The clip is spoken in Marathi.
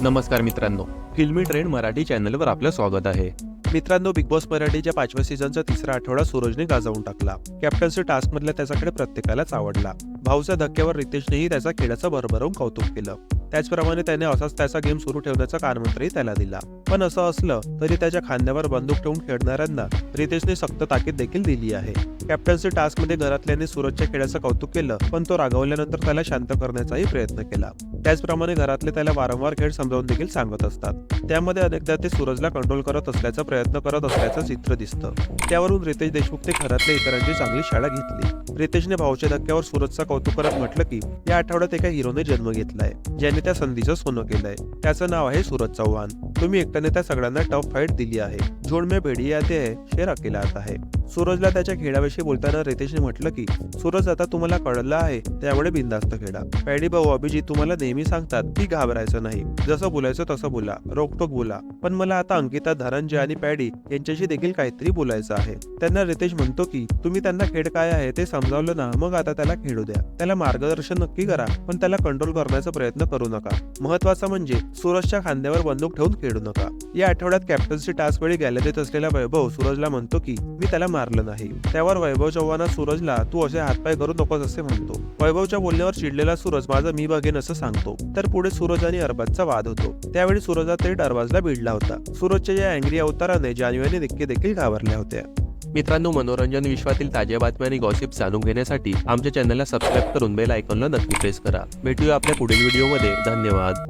नमस्कार मित्रांनो, फिल्मी ट्रेंड मराठी चॅनलवर आपलं स्वागत आहे. मित्रांनो, बिग बॉस मराठीच्या 5व्या सीझनचा तिसरा आठवडा सूरजने गाजवून टाकला. कॅप्टन्सी टास्क मधल्या त्याच्याकडे प्रत्येकालाच आवडला. भाऊच्या धक्क्यावर रितेशनेही त्याचा खेळाचं भरभरून कौतुक केलं. त्याचप्रमाणे त्याने असाच त्याचा गेम सुरू ठेवण्याचा कानमंत्रही त्याला दिला. पण असं असलं तरी त्याच्या खांद्यावर बंदूक ठेवून खेळणाऱ्यांना रितेशने सक्त ताकीद देखील दिली आहे. कॅप्टन्सी टास्क मध्ये घरातल्याने सूरजच्या खेळाचं कौतुक केलं, पण तो रागावल्यानंतर त्याला शांत करण्याचाही प्रयत्न केला. त्याचप्रमाणे घरातले त्याला वारंवार खेळ समजावून देखील सांगत असतात. त्यामध्ये अनेकदा ते सूरजला कंट्रोल करत असल्याचा प्रयत्न करत असल्याचं चित्र दिसतं. त्यावरून रितेश देशमुख ते घरातल्या इतरांची चांगली शाळा घेतली. रितेशने भाऊच्या धक्क्यावर सूरजचा कौतुक करत म्हटलं की या आठवड्यात एका हिरोने जन्म घेतलाय, ज्याने त्या संधीचं सोनं केलंय. त्याचं नाव आहे सूरज चव्हाण. तुम्ही एकट्याने त्या सगळ्यांना टफ फाईट दिली आहे. जोड में भेडी आते है, शेर अकेला आता है. सूरजला त्याच्या खेळाविषयी बोलताना रितेशने म्हटलं की सूरज, आता तुम्हाला कळलं आहे, त्यामुळे बिनधास्त खेळा. पॅडी भाऊ अभिजित तुम्हाला नेहमी सांगतात की घाबरायचं नाही, जसं बोलायचं तसं बोला, रोकटोक बोला. पण मला आता अंकिता, धनंजय आणि पॅडी यांच्याशी देखील काहीतरी बोलायचं आहे. त्यांना रितेश म्हणतो की तुम्ही त्यांना खेळ काय आहे ते समजावलं ना, मग आता त्याला खेळू द्या. त्याला मार्गदर्शन नक्की करा, पण त्याला कंट्रोल करण्याचा प्रयत्न करू नका. महत्वाचं म्हणजे सूरजच्या खांद्यावर बंदूक ठेवून खेळू नका. या आठवड्यात कॅप्टन्सी टास्क वेळी गॅलरीत असलेला वैभव सूरजला म्हणतो की मी त्याला मारलं नाही. त्यावर वैभव चव्हाण सूरजला तू असे हातपाय करू नकोस असे म्हणतो. वैभवच्या बोलण्यावर चिडलेला सूरज माझं मी बघेन असं सांगतो. तर पुढे सूरज आणि अरबाजचा वाद होतो. त्यावेळी सूरजला थेट अरबाजला भिडला होता. सूरजच्या या अँग्री अवताराने जान्हवी आणि निक्की देखील घाबरल्या होत्या. मित्रांनो, मनोरंजन विश्वातील ताज्या बातम्या आणि गॉसिप जाणून घेण्यासाठी आमच्या चॅनलला सबस्क्राईब करून बेल आयकॉनला नक्की प्रेस करा. भेटूया आपल्या पुढील व्हिडिओमध्ये. धन्यवाद.